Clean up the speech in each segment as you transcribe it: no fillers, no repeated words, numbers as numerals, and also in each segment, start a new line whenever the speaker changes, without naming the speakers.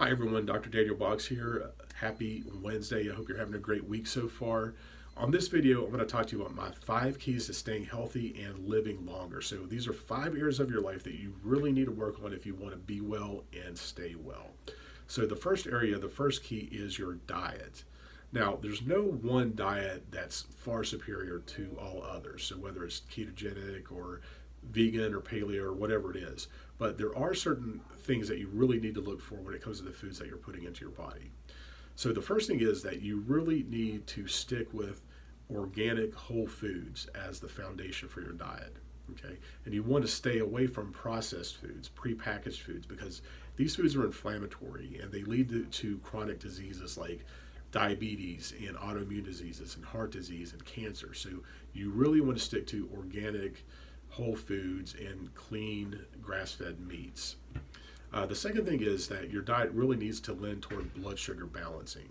Hi everyone, Dr. Daniel Boggs here. Happy Wednesday. I hope you're having a great week so far. On this video, I'm going to talk to you about my 5 keys to staying healthy and living longer. So these are 5 areas of your life that you really need to work on if you want to be well and stay well. So the first area, the first key is your diet. Now, there's no one diet that's far superior to all others. So whether it's ketogenic or vegan or paleo or whatever it is, but there are certain things that you really need to look for when it comes to the foods that you're putting into your body. So the first thing is that you really need to stick with organic whole foods as the foundation for your diet. Okay, and you want to stay away from processed foods, prepackaged foods, because these foods are inflammatory and they lead to chronic diseases like diabetes and autoimmune diseases and heart disease and cancer. So you really want to stick to organic whole foods and clean grass-fed meats. The second thing is that your diet really needs to lend toward blood sugar balancing.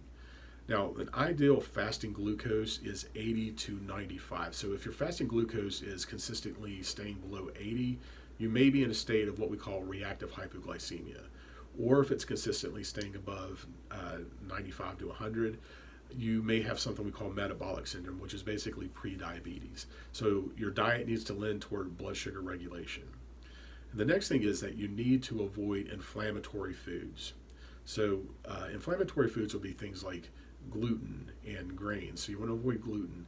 Now, an ideal fasting glucose is 80 to 95. So if your fasting glucose is consistently staying below 80, you may be in a state of what we call reactive hypoglycemia. Or if it's consistently staying above 95 to 100, you may have something we call metabolic syndrome, which is basically pre-diabetes. So your diet needs to lend toward blood sugar regulation. And the next thing is that you need to avoid inflammatory foods. So inflammatory foods will be things like gluten and grains. So you want to avoid gluten.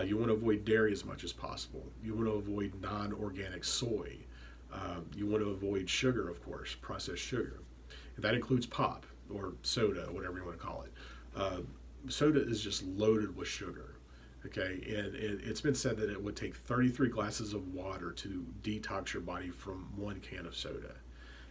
You want to avoid dairy as much as possible. You want to avoid non-organic soy. You want to avoid sugar, of course, processed sugar. And that includes pop or soda, whatever you want to call it. Soda is just loaded with sugar, okay? And it's been said that it would take 33 glasses of water to detox your body from 1 can of soda.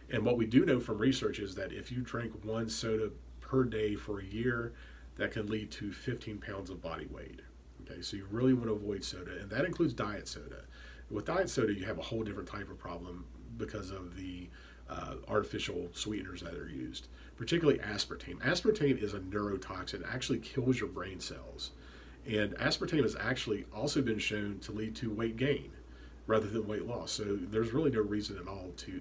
And what we do know from research is that if you drink 1 soda per day for a year, that can lead to 15 pounds of body weight, okay? So you really want to avoid soda, and that includes diet soda. With diet soda, you have a whole different type of problem because of the artificial sweeteners that are used, particularly aspartame. Aspartame is a neurotoxin, actually kills your brain cells. And aspartame has actually also been shown to lead to weight gain rather than weight loss. So there's really no reason at all to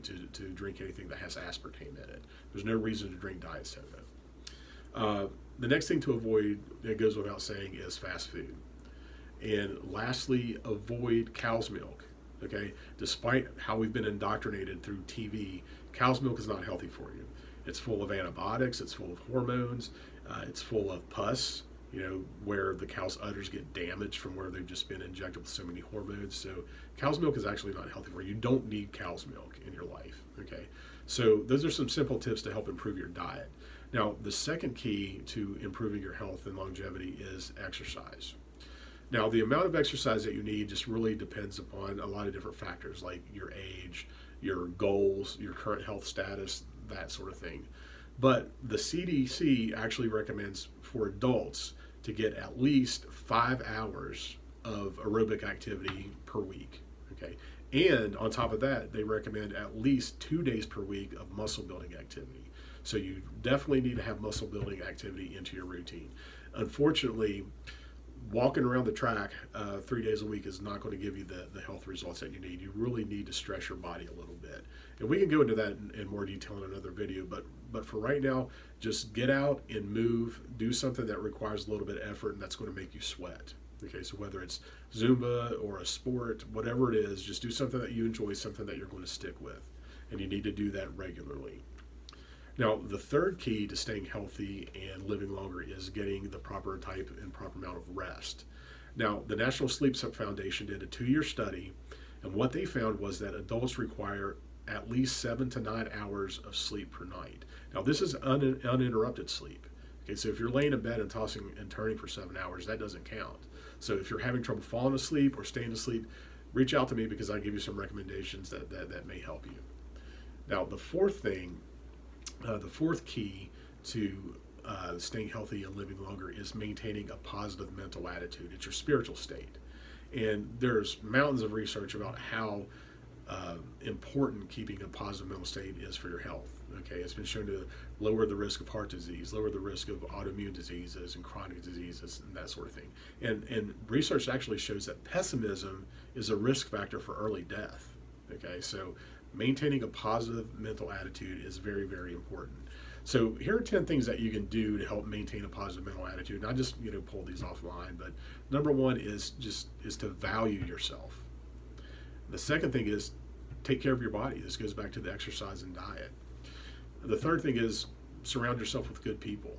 drink anything that has aspartame in it. There's no reason to drink diet soda. The next thing to avoid, it goes without saying, is fast food. And lastly, avoid cow's milk. Okay, despite how we've been indoctrinated through TV, cow's milk is not healthy for you. It's full of antibiotics, it's full of hormones, it's full of pus, where the cow's udders get damaged from where they've just been injected with so many hormones. So cow's milk is actually not healthy for you. You don't need cow's milk in your life, okay? So those are some simple tips to help improve your diet. Now, the second key to improving your health and longevity is exercise. Now, the amount of exercise that you need just really depends upon a lot of different factors like your age, your goals, your current health status, that sort of thing. But the CDC actually recommends for adults to get at least 5 hours of aerobic activity per week, okay? And on top of that, they recommend at least 2 days per week of muscle building activity. So you definitely need to have muscle building activity into your routine. Unfortunately, walking around the track 3 days a week is not going to give you the health results that you need. You really need to stress your body a little bit. And we can go into that in more detail in another video, but for right now, just get out and move, do something that requires a little bit of effort and that's going to make you sweat. Okay, so whether it's Zumba or a sport, whatever it is, just do something that you enjoy, something that you're going to stick with. And you need to do that regularly. Now, the third key to staying healthy and living longer is getting the proper type and proper amount of rest. Now, the National Sleep Foundation did a 2-year study, and what they found was that adults require at least 7 to 9 hours of sleep per night. Now, this is uninterrupted sleep. Okay, so if you're laying in bed and tossing and turning for 7 hours, that doesn't count. So if you're having trouble falling asleep or staying asleep, reach out to me because I'll give you some recommendations that may help you. Now, the fourth key to staying healthy and living longer is maintaining a positive mental attitude. It's your spiritual state. And there's mountains of research about how important keeping a positive mental state is for your health. Okay, it's been shown to lower the risk of heart disease, lower the risk of autoimmune diseases and chronic diseases and that sort of thing. And research actually shows that pessimism is a risk factor for early death. Okay, so maintaining a positive mental attitude is very, very important. So here are 10 things that you can do to help maintain a positive mental attitude. And I just pulled these offline, but number one is to value yourself. The second thing is take care of your body. This goes back to the exercise and diet. The third thing is surround yourself with good people.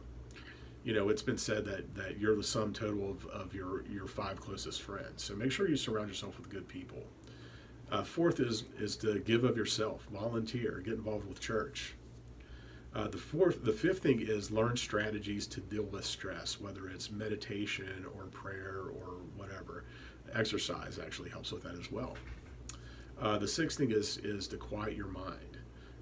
It's been said that you're the sum total of your 5 closest friends. So make sure you surround yourself with good people. Fourth is to give of yourself, volunteer, get involved with church. The fifth thing is learn strategies to deal with stress, whether it's meditation or prayer or whatever. Exercise actually helps with that as well. The sixth thing is to quiet your mind.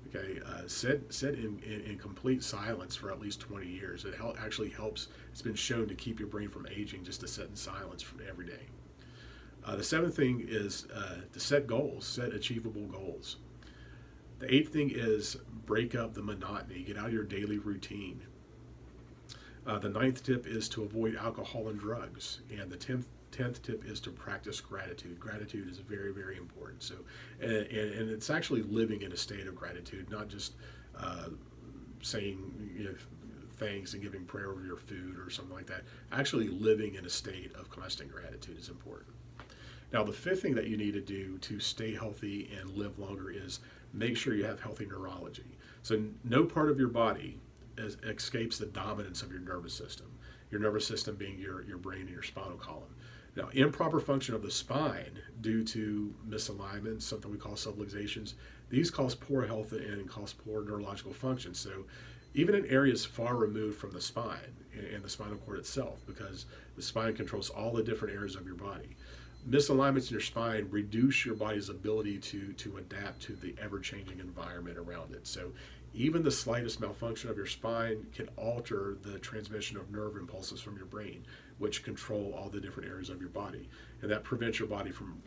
Okay, sit in complete silence for at least 20 years. It actually helps. It's been shown to keep your brain from aging just to sit in silence for every day. The seventh thing is to set goals, set achievable goals. The eighth thing is break up the monotony, get out of your daily routine. The ninth tip is to avoid alcohol and drugs. And the 10th tip is to practice gratitude. Gratitude is very, very important. So, and it's actually living in a state of gratitude, not just saying thanks and giving prayer over your food or something like that. Actually living in a state of constant gratitude is important. Now, the fifth thing that you need to do to stay healthy and live longer is make sure you have healthy neurology. So no part of your body escapes the dominance of your nervous system. Your nervous system being your brain and your spinal column. Now, improper function of the spine due to misalignments, something we call subluxations, these cause poor health and cause poor neurological function. So even in areas far removed from the spine and the spinal cord itself, because the spine controls all the different areas of your body. Misalignments in your spine reduce your body's ability to adapt to the ever-changing environment around it. So even the slightest malfunction of your spine can alter the transmission of nerve impulses from your brain, which control all the different areas of your body. And that prevents your body from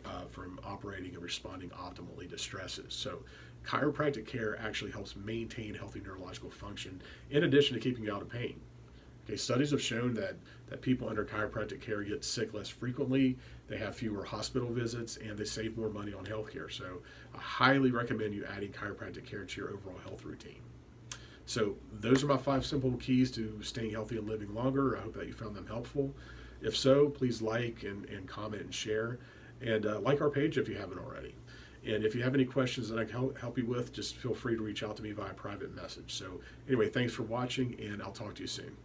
operating and responding optimally to stresses. So chiropractic care actually helps maintain healthy neurological function in addition to keeping you out of pain. Okay, studies have shown that people under chiropractic care get sick less frequently, they have fewer hospital visits, and they save more money on healthcare. So I highly recommend you adding chiropractic care to your overall health routine. So those are my 5 simple keys to staying healthy and living longer. I hope that you found them helpful. If so, please like and comment and share. And like our page if you haven't already. And if you have any questions that I can help you with, just feel free to reach out to me via private message. So anyway, thanks for watching, and I'll talk to you soon.